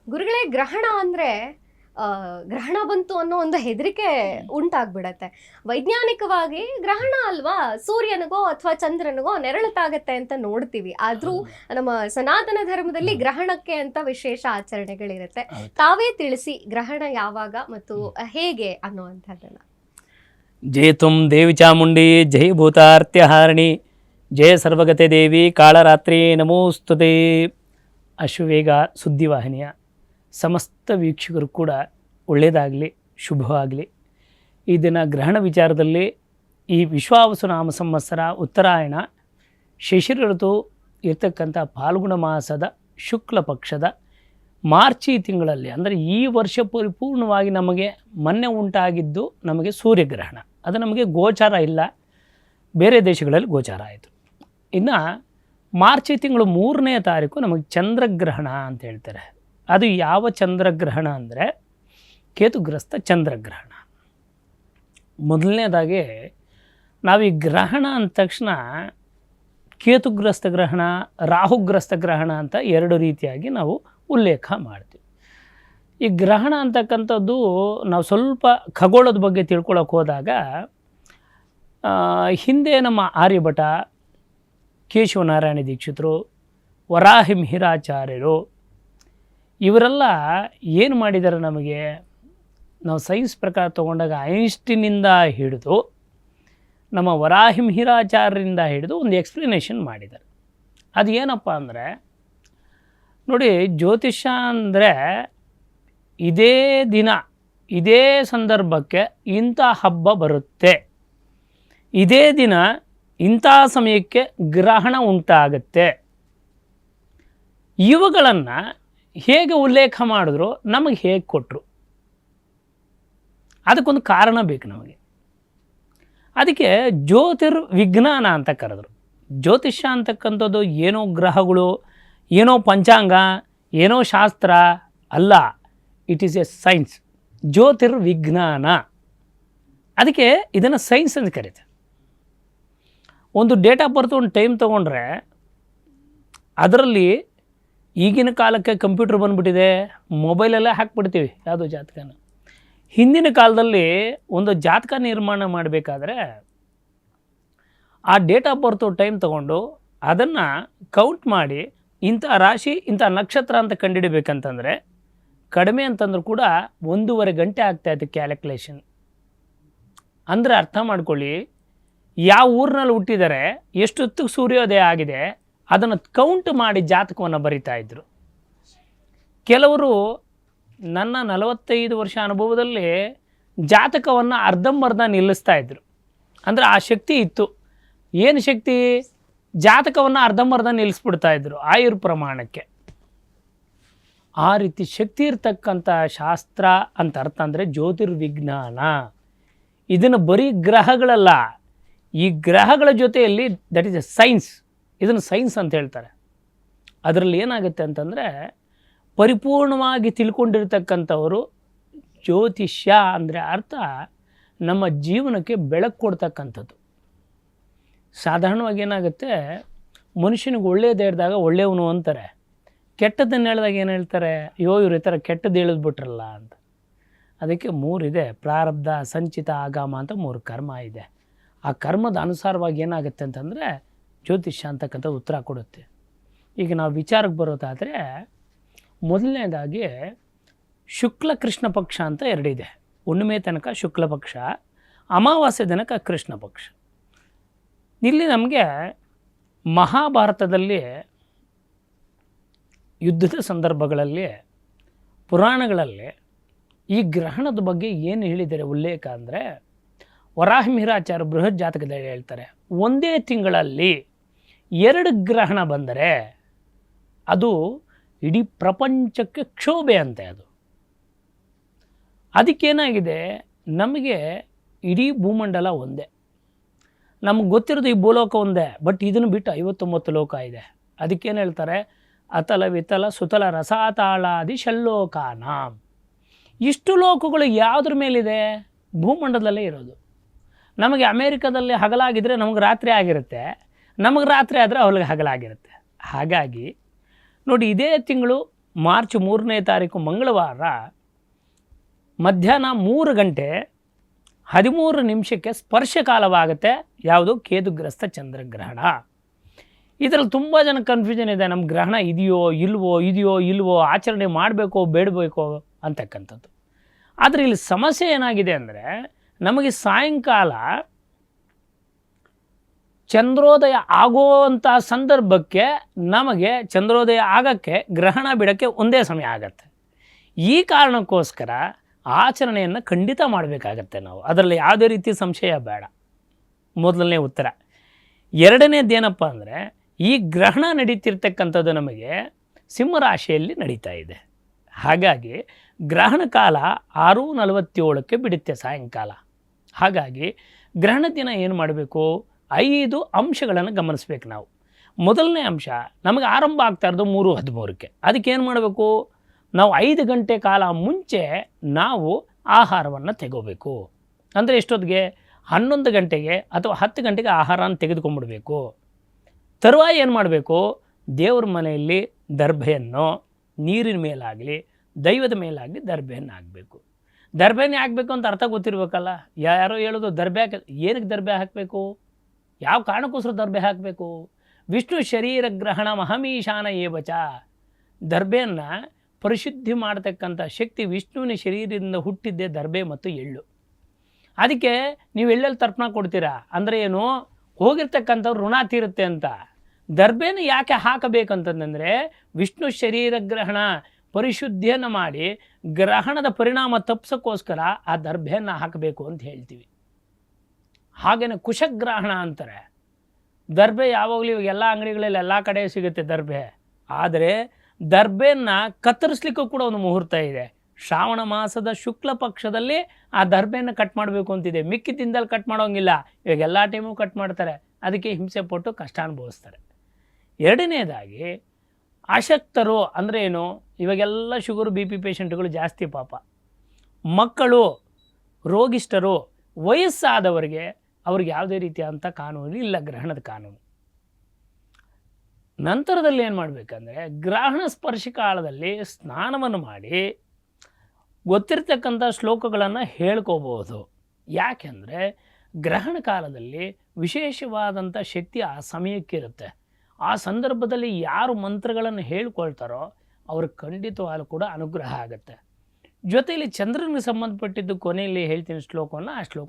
ಗುರುಗಳೇ, ಗ್ರಹಣ ಅಂದ್ರೆ ಗ್ರಹಣ ಬಂತು ಅನ್ನೋ ಒಂದು ಹೆದರಿಕೆ ಉಂಟಾಗ್ಬಿಡತ್ತೆ. ವೈಜ್ಞಾನಿಕವಾಗಿ ಗ್ರಹಣ ಅಲ್ವಾ, ಸೂರ್ಯನಿಗೋ ಅಥವಾ ಚಂದ್ರನಿಗೋ ನೆರಳುತ್ತಾಗತ್ತೆ ಅಂತ ನೋಡ್ತೀವಿ. ಆದ್ರೂ ನಮ್ಮ ಸನಾತನ ಧರ್ಮದಲ್ಲಿ ಗ್ರಹಣಕ್ಕೆ ಅಂತ ವಿಶೇಷ ಆಚರಣೆಗಳಿರುತ್ತೆ. ತಾವೇ ತಿಳಿಸಿ, ಗ್ರಹಣ ಯಾವಾಗ ಮತ್ತು ಹೇಗೆ ಅನ್ನುವಂಥದ್ದನ್ನ. ಜಯ ತುಂ ದೇವಿ ಚಾಮುಂಡಿ, ಜೈ ಭೂತಾರ್ತ್ಯಹಾರಿಣಿ, ಜಯ ಸರ್ವಗತೆ ದೇವಿ ಕಾಳರಾತ್ರಿ ನಮೋಸ್ತುತೆ. ಅಶ್ವವೇಗ ಸುದ್ದಿವಾಹಿನಿಯ ಸಮಸ್ತ ವೀಕ್ಷಕರು ಕೂಡ ಒಳ್ಳೆಯದಾಗಲಿ, ಶುಭವಾಗಲಿ. ಈ ದಿನ ಗ್ರಹಣ ವಿಚಾರದಲ್ಲಿ ಈ ವಿಶ್ವಾವಸುನಾಮ ಸಂವತ್ಸರ ಉತ್ತರಾಯಣ ಶಿಶಿರ ಋತು ಇರ್ತಕ್ಕಂಥ ಫಾಲ್ಗುಣ ಮಾಸದ ಶುಕ್ಲ ಪಕ್ಷದ ಮಾರ್ಚಿ ತಿಂಗಳಲ್ಲಿ, ಅಂದರೆ ಈ ವರ್ಷ ಪರಿಪೂರ್ಣವಾಗಿ ನಮಗೆ ಮೊನ್ನೆ ಉಂಟಾಗಿದ್ದು ನಮಗೆ ಸೂರ್ಯಗ್ರಹಣ. ಅದು ನಮಗೆ ಗೋಚಾರ ಇಲ್ಲ, ಬೇರೆ ದೇಶಗಳಲ್ಲಿ ಗೋಚಾರ ಆಯಿತು. ಇನ್ನು ಮಾರ್ಚಿ ತಿಂಗಳು 3ನೇ ತಾರೀಕು ನಮಗೆ ಚಂದ್ರಗ್ರಹಣ ಅಂತ ಹೇಳ್ತಾರೆ. ಅದು ಯಾವ ಚಂದ್ರಗ್ರಹಣ ಅಂದರೆ ಕೇತುಗ್ರಸ್ತ ಚಂದ್ರಗ್ರಹಣ. ಮೊದಲನೇದಾಗಿ ನಾವು ಈ ಗ್ರಹಣ ಅಂದ ತಕ್ಷಣ ಕೇತುಗ್ರಸ್ತ ಗ್ರಹಣ, ರಾಹುಗ್ರಸ್ತ ಗ್ರಹಣ ಅಂತ 2 ರೀತಿಯಾಗಿ ನಾವು ಉಲ್ಲೇಖ ಮಾಡ್ತೀವಿ. ಈ ಗ್ರಹಣ ಅಂತಕ್ಕಂಥದ್ದು ನಾವು ಸ್ವಲ್ಪ ಖಗೋಳದ ಬಗ್ಗೆ ತಿಳ್ಕೊಳ್ಳೋಕೆ ಹೋದಾಗ, ಹಿಂದೆ ನಮ್ಮ ಆರ್ಯಭಟ, ಕೇಶವನಾರಾಯಣ ದೀಕ್ಷಿತರು, ವರಾಹಿ ಮಿಹಿರಾಚಾರ್ಯರು ಇವರೆಲ್ಲ ಏನು ಮಾಡಿದ್ದಾರೆ, ನಮಗೆ ನಾವು ಸೈನ್ಸ್ ಪ್ರಕಾರ ತೊಗೊಂಡಾಗ ಐನ್ಸ್ಟೀನಿಂದ ಹಿಡಿದು ನಮ್ಮ ವರಾಹಿ ಮಿಹಿರಾಚಾರ್ಯರಿಂದ ಹಿಡಿದು ಒಂದು ಎಕ್ಸ್ಪ್ಲನೇಷನ್ ಮಾಡಿದ್ದಾರೆ. ಅದು ಏನಪ್ಪ ಅಂದರೆ, ನೋಡಿ, ಜ್ಯೋತಿಷ್ಯ ಅಂದರೆ ಇದೇ ದಿನ ಇದೇ ಸಂದರ್ಭಕ್ಕೆ ಇಂಥ ಹಬ್ಬ ಬರುತ್ತೆ, ಇದೇ ದಿನ ಇಂಥ ಸಮಯಕ್ಕೆ ಗ್ರಹಣ ಉಂಟಾಗುತ್ತೆ, ಇವುಗಳನ್ನು ಹೇಗೆ ಉಲ್ಲೇಖ ಮಾಡಿದ್ರು, ನಮಗೆ ಹೇಗೆ ಕೊಟ್ಟರು, ಅದಕ್ಕೊಂದು ಕಾರಣ ಬೇಕು ನಮಗೆ. ಅದಕ್ಕೆ ಜ್ಯೋತಿರ್ವಿಜ್ಞಾನ ಅಂತ ಕರೆದ್ರು. ಜ್ಯೋತಿಷ್ಯ ಅಂತಕ್ಕಂಥದ್ದು ಏನೋ ಗ್ರಹಗಳು, ಏನೋ ಪಂಚಾಂಗ, ಏನೋ ಶಾಸ್ತ್ರ ಅಲ್ಲ. ಇಟ್ ಈಸ್ ಎ ಸೈನ್ಸ್, ಜ್ಯೋತಿರ್ವಿಜ್ಞಾನ. ಅದಕ್ಕೆ ಇದನ್ನು ಸೈನ್ಸ್ ಅಂತ ಕರೀತಾರೆ. ಒಂದು ಡೇಟ್ ಆಫ್ ಬರ್ತ್ ಒಂದು ಟೈಮ್ ತೊಗೊಂಡ್ರೆ ಅದರಲ್ಲಿ ಈಗಿನ ಕಾಲಕ್ಕೆ ಕಂಪ್ಯೂಟರ್ ಬಂದುಬಿಟ್ಟಿದೆ, ಮೊಬೈಲೆಲ್ಲ ಹಾಕ್ಬಿಡ್ತೀವಿ ಯಾವುದೋ ಜಾತಕನ. ಹಿಂದಿನ ಕಾಲದಲ್ಲಿ ಒಂದು ಜಾತಕ ನಿರ್ಮಾಣ ಮಾಡಬೇಕಾದ್ರೆ ಆ ಡೇಟ್ ಆಫ್ ಬರ್ತು ಟೈಮ್ ತೊಗೊಂಡು ಅದನ್ನು ಕೌಂಟ್ ಮಾಡಿ ಇಂಥ ರಾಶಿ ಇಂಥ ನಕ್ಷತ್ರ ಅಂತ ಕಂಡುಹಿಡಬೇಕಂತಂದರೆ ಕಡಿಮೆ ಅಂತಂದ್ರೂ ಕೂಡ 1.5 ಗಂಟೆ ಆಗ್ತಾಯಿತ್ತು ಕ್ಯಾಲ್ಕುಲೇಷನ್. ಅಂದರೆ ಅರ್ಥ ಮಾಡ್ಕೊಳ್ಳಿ, ಯಾವ ಊರಿನಲ್ಲಿ ಹುಟ್ಟಿದರೆ ಎಷ್ಟೊತ್ತಿಗೆ ಸೂರ್ಯೋದಯ ಆಗಿದೆ ಅದನ್ನು ಕೌಂಟ್ ಮಾಡಿ ಜಾತಕವನ್ನು ಬರಿತಾ ಇದ್ದರು. ಕೆಲವರು ನನ್ನ 45 ವರ್ಷ ಅನುಭವದಲ್ಲಿ ಜಾತಕವನ್ನು ಅರ್ಧಂಬರ್ಧ ನಿಲ್ಲಿಸ್ತಾ ಇದ್ದರು. ಅಂದರೆ ಆ ಶಕ್ತಿ ಇತ್ತು. ಏನು ಶಕ್ತಿ? ಜಾತಕವನ್ನು ಅರ್ಧಂಬರ್ಧ ನಿಲ್ಲಿಸ್ಬಿಡ್ತಾ ಇದ್ದರು ಆಯುರ್ ಆ ರೀತಿ ಶಕ್ತಿ ಇರ್ತಕ್ಕಂಥ ಶಾಸ್ತ್ರ ಅಂತ ಅರ್ಥ ಅಂದರೆ ಜ್ಯೋತಿರ್ವಿಜ್ಞಾನ. ಇದನ್ನು ಬರೀ ಗ್ರಹಗಳಲ್ಲ, ಈ ಗ್ರಹಗಳ ಜೊತೆಯಲ್ಲಿ ದಟ್ ಈಸ್ ಎ ಸೈನ್ಸ್. ಇದನ್ನು ಸೈನ್ಸ್ ಅಂತ ಹೇಳ್ತಾರೆ. ಅದರಲ್ಲಿ ಏನಾಗುತ್ತೆ ಅಂತಂದರೆ, ಪರಿಪೂರ್ಣವಾಗಿ ತಿಳ್ಕೊಂಡಿರ್ತಕ್ಕಂಥವರು ಜ್ಯೋತಿಷ್ಯ ಅಂದರೆ ಅರ್ಥ ನಮ್ಮ ಜೀವನಕ್ಕೆ ಬೆಳಕು ಕೊಡ್ತಕ್ಕಂಥದ್ದು. ಸಾಧಾರಣವಾಗಿ ಏನಾಗುತ್ತೆ, ಮನುಷ್ಯನಿಗೆ ಒಳ್ಳೆಯದು ಹೇಳಿದಾಗ ಒಳ್ಳೆಯವನು ಅಂತಾರೆ, ಕೆಟ್ಟದ್ದನ್ನು ಹೇಳಿದಾಗ ಏನು ಹೇಳ್ತಾರೆ, ಇವರು ಈ ಥರ ಕೆಟ್ಟದ್ದು ಹೇಳಿದ್ಬಿಟ್ರಲ್ಲ ಅಂತ. ಅದಕ್ಕೆ 3 ಇದೆ, ಪ್ರಾರಬ್ಧ, ಸಂಚಿತ, ಆಗಾಮ ಅಂತ 3 ಕರ್ಮ ಇದೆ. ಆ ಕರ್ಮದ ಅನುಸಾರವಾಗಿ ಏನಾಗುತ್ತೆ ಅಂತಂದರೆ ಜ್ಯೋತಿಷ್ಯ ಅಂತಕ್ಕಂಥ ಉತ್ತರ ಕೊಡುತ್ತೆ. ಈಗ ನಾವು ವಿಚಾರಕ್ಕೆ ಬರೋದಾದರೆ, ಮೊದಲನೇದಾಗಿ ಶುಕ್ಲ ಕೃಷ್ಣ ಪಕ್ಷ ಅಂತ 2 ಇದೆ. ಹುಣ್ಣಿಮೆ ತನಕ ಶುಕ್ಲ ಪಕ್ಷ, ಅಮಾವಾಸ್ಯೆ ತನಕ ಕೃಷ್ಣ ಪಕ್ಷ. ಇಲ್ಲಿ ನಮಗೆ ಮಹಾಭಾರತದಲ್ಲಿ ಯುದ್ಧದ ಸಂದರ್ಭಗಳಲ್ಲಿ, ಪುರಾಣಗಳಲ್ಲಿ ಈ ಗ್ರಹಣದ ಬಗ್ಗೆ ಏನು ಹೇಳಿದ್ದಾರೆ ಉಲ್ಲೇಖ ಅಂದರೆ, ವರಾಹಿ ಮಿಹಿರಾಚಾರ್ಯ ಬೃಹತ್ ಜಾತಕದಲ್ಲಿ ಹೇಳ್ತಾರೆ, ಒಂದೇ ತಿಂಗಳಲ್ಲಿ 2 ಗ್ರಹಣ ಬಂದರೆ ಅದು ಇಡೀ ಪ್ರಪಂಚಕ್ಕೆ ಕ್ಷೋಭೆ ಅಂತೆ. ಅದಕ್ಕೇನಾಗಿದೆ, ನಮಗೆ ಇಡೀ ಭೂಮಂಡಲ ಒಂದೇ, ನಮಗೆ ಗೊತ್ತಿರೋದು ಈ ಭೂಲೋಕ ಒಂದೇ, ಬಟ್ ಇದನ್ನು ಬಿಟ್ಟು 59 ಲೋಕ ಇದೆ. ಅದಕ್ಕೇನು ಹೇಳ್ತಾರೆ, ಅತಲ ವಿತಲ ಸುತಲ ರಸಾತಾಳಾದಿ ಷಲ್ಲೋಕಾನ. ಇಷ್ಟು ಲೋಕಗಳು ಯಾವುದ್ರ ಮೇಲಿದೆ? ಭೂಮಂಡಲದಲ್ಲೇ ಇರೋದು. ನಮಗೆ ಅಮೇರಿಕಾದಲ್ಲಿ ಹಗಲಾಗಿದ್ದರೆ ನಮಗೆ ರಾತ್ರಿ ಆಗಿರುತ್ತೆ, ನಮಗೆ ರಾತ್ರಿ ಆದರೆ ಅವಳಿಗೆ ಹಗಲಾಗಿರುತ್ತೆ. ಹಾಗಾಗಿ ನೋಡಿ, ಇದೇ ತಿಂಗಳು ಮಾರ್ಚ್ 3ನೇ ತಾರೀಕು ಮಂಗಳವಾರ ಮಧ್ಯಾಹ್ನ 3 ಗಂಟೆ 13 ನಿಮಿಷಕ್ಕೆ ಸ್ಪರ್ಶಕಾಲವಾಗುತ್ತೆ. ಯಾವುದು? ಕೇತುಗ್ರಸ್ತ ಚಂದ್ರಗ್ರಹಣ. ಇದರಲ್ಲಿ ತುಂಬ ಜನ ಕನ್ಫ್ಯೂಷನ್ ಇದೆ, ನಮ್ಮ ಗ್ರಹಣ ಇದೆಯೋ ಇಲ್ವೋ, ಆಚರಣೆ ಮಾಡಬೇಕೋ ಬೇಡಬೇಕೋ ಅಂತಕ್ಕಂಥದ್ದು. ಆದರೆ ಇಲ್ಲಿ ಸಮಸ್ಯೆ ಏನಾಗಿದೆ ಅಂದರೆ, ನಮಗೆ ಸಾಯಂಕಾಲ ಚಂದ್ರೋದಯ ಆಗುವಂಥ ಸಂದರ್ಭಕ್ಕೆ ನಮಗೆ ಚಂದ್ರೋದಯ ಆಗೋಕ್ಕೆ ಗ್ರಹಣ ಬಿಡೋಕ್ಕೆ ಒಂದೇ ಸಮಯ ಆಗತ್ತೆ. ಈ ಕಾರಣಕ್ಕೋಸ್ಕರ ಆಚರಣೆಯನ್ನು ಖಂಡಿತ ಮಾಡಬೇಕಾಗತ್ತೆ ನಾವು. ಅದರಲ್ಲಿ ಯಾವುದೇ ರೀತಿ ಸಂಶಯ ಬೇಡ. ಮೊದಲನೇ ಉತ್ತರ. ಎರಡನೇದೇನಪ್ಪ ಅಂದರೆ, ಈ ಗ್ರಹಣ ನಡೀತಿರ್ತಕ್ಕಂಥದ್ದು ನಮಗೆ ಸಿಂಹರಾಶಿಯಲ್ಲಿ ನಡೀತಾ ಇದೆ. ಹಾಗಾಗಿ ಗ್ರಹಣ ಕಾಲ 6:47ಕ್ಕೆ ಬಿಡುತ್ತೆ ಸಾಯಂಕಾಲ. ಹಾಗಾಗಿ ಗ್ರಹಣ ದಿನ ಏನು ಮಾಡಬೇಕು? 5 ಅಂಶಗಳನ್ನು ಗಮನಿಸ್ಬೇಕು ನಾವು. ಮೊದಲನೇ ಅಂಶ, ನಮಗೆ ಆರಂಭ ಆಗ್ತಾ ಇರೋದು 3:13ಕ್ಕೆ. ಅದಕ್ಕೆ ಏನು ಮಾಡಬೇಕು? ನಾವು 5 ಗಂಟೆ ಕಾಲ ಮುಂಚೆ ನಾವು ಆಹಾರವನ್ನು ತೆಗೋಬೇಕು. ಅಂದರೆ ಎಷ್ಟೊತ್ತಿಗೆ? 11 ಗಂಟೆಗೆ ಅಥವಾ 10 ಗಂಟೆಗೆ ಆಹಾರನ ತೆಗೆದುಕೊಂಡ್ಬಿಡ್ಬೇಕು. ತರುವಾಯ ಏನು ಮಾಡಬೇಕು? ದೇವ್ರ ಮನೆಯಲ್ಲಿ ದರ್ಭೆಯನ್ನು ನೀರಿನ ಮೇಲಾಗಲಿ ದೈವದ ಮೇಲಾಗಲಿ ದರ್ಭೆಯನ್ನು ಹಾಕಬೇಕು. ದರ್ಭೆನೇ ಹಾಕಬೇಕು ಅಂತ ಅರ್ಥ ಗೊತ್ತಿರಬೇಕಲ್ಲ. ಯಾರೋ ಹೇಳೋದು ದರ್ಭೆ ಏನಕ್ಕೆ ದರ್ಭೆ ಹಾಕಬೇಕು? ಯಾವ ಕಾರಣಕ್ಕೋಸ್ಕರ ದರ್ಭೆ ಹಾಕಬೇಕು? ವಿಷ್ಣು ಶರೀರ ಗ್ರಹಣ ಮಹಮೀಶಾನ ಏವಚ. ದರ್ಭೆಯನ್ನು ಪರಿಶುದ್ಧಿ ಮಾಡತಕ್ಕಂಥ ಶಕ್ತಿ ವಿಷ್ಣುವಿನ ಶರೀರದಿಂದ ಹುಟ್ಟಿದ್ದೇ ದರ್ಭೆ ಮತ್ತು ಎಳ್ಳು. ಅದಕ್ಕೆ ನೀವು ಎಳ್ಳಲ್ಲಿ ತರ್ಪಣ ಕೊಡ್ತೀರಾ ಅಂದರೆ ಏನು? ಹೋಗಿರ್ತಕ್ಕಂಥವ್ರು ಋಣ ತೀರುತ್ತೆ ಅಂತ. ದರ್ಭೆನ ಯಾಕೆ ಹಾಕಬೇಕಂತಂದರೆ, ವಿಷ್ಣು ಶರೀರ ಗ್ರಹಣ ಪರಿಶುದ್ಧಿಯನ್ನು ಮಾಡಿ ಗ್ರಹಣದ ಪರಿಣಾಮ ತಪ್ಪಿಸೋಕ್ಕೋಸ್ಕರ ಆ ದರ್ಭೆಯನ್ನು ಹಾಕಬೇಕು ಅಂತ ಹೇಳ್ತೀವಿ. ಹಾಗೆಯೇ ಕುಶಗ್ರಹಣ ಅಂತಾರೆ. ದರ್ಭೆ ಯಾವಾಗಲೂ ಇವಾಗ ಎಲ್ಲ ಅಂಗಡಿಗಳಲ್ಲಿ ಎಲ್ಲ ಕಡೆ ಸಿಗುತ್ತೆ ದರ್ಭೆ. ಆದರೆ ದರ್ಭೆಯನ್ನು ಕತ್ತರಿಸ್ಲಿಕ್ಕೂ ಕೂಡ ಒಂದು ಮುಹೂರ್ತ ಇದೆ. ಶ್ರಾವಣ ಮಾಸದ ಶುಕ್ಲ ಪಕ್ಷದಲ್ಲಿ ಆ ದರ್ಭೆಯನ್ನು ಕಟ್ ಮಾಡಬೇಕು ಅಂತಿದೆ. ಮಿಕ್ಕಿದ ದಿನದಲ್ಲಿ ಕಟ್ ಮಾಡೋಂಗಿಲ್ಲ. ಇವಾಗ ಎಲ್ಲ ಟೈಮು ಕಟ್ ಮಾಡ್ತಾರೆ. ಅದಕ್ಕೆ ಹಿಂಸೆ ಪಟ್ಟು ಕಷ್ಟ ಅನುಭವಿಸ್ತಾರೆ. ಎರಡನೇದಾಗಿ ಅಶಕ್ತರು ಅಂದರೆ ಏನು? ಇವಾಗೆಲ್ಲ ಶುಗರು BP ಪೇಷಂಟ್ಗಳು ಜಾಸ್ತಿ ಪಾಪ. ಮಕ್ಕಳು, ರೋಗಿಷ್ಠರು, ವಯಸ್ಸಾದವರಿಗೆ ಅವ್ರಿಗೆ ಯಾವುದೇ ರೀತಿಯಾದಂಥ ಕಾನೂನು ಇಲ್ಲ, ಗ್ರಹಣದ ಕಾನೂನು. ನಂತರದಲ್ಲಿ ಏನು ಮಾಡಬೇಕಂದ್ರೆ, ಗ್ರಹಣ ಸ್ಪರ್ಶ ಕಾಲದಲ್ಲಿ ಸ್ನಾನವನ್ನು ಮಾಡಿ ಗೊತ್ತಿರ್ತಕ್ಕಂಥ ಶ್ಲೋಕಗಳನ್ನು ಹೇಳ್ಕೋಬಹುದು. ಯಾಕೆಂದರೆ ಗ್ರಹಣ ಕಾಲದಲ್ಲಿ ವಿಶೇಷವಾದಂಥ ಶಕ್ತಿ ಆ ಸಮಯಕ್ಕಿರುತ್ತೆ. ಆ ಸಂದರ್ಭದಲ್ಲಿ ಯಾರು ಮಂತ್ರಗಳನ್ನು ಹೇಳ್ಕೊಳ್ತಾರೋ ಅವ್ರಿಗೆ ಖಂಡಿತವಾಗಲೂ ಕೂಡ ಅನುಗ್ರಹ ಆಗುತ್ತೆ. ಜೊತೆಯಲ್ಲಿ ಚಂದ್ರನಿಗೆ ಸಂಬಂಧಪಟ್ಟಿದ್ದು ಕೊನೆಯಲ್ಲಿ ಹೇಳ್ತೀನಿ ಶ್ಲೋಕವನ್ನು. ಆ ಶ್ಲೋಕ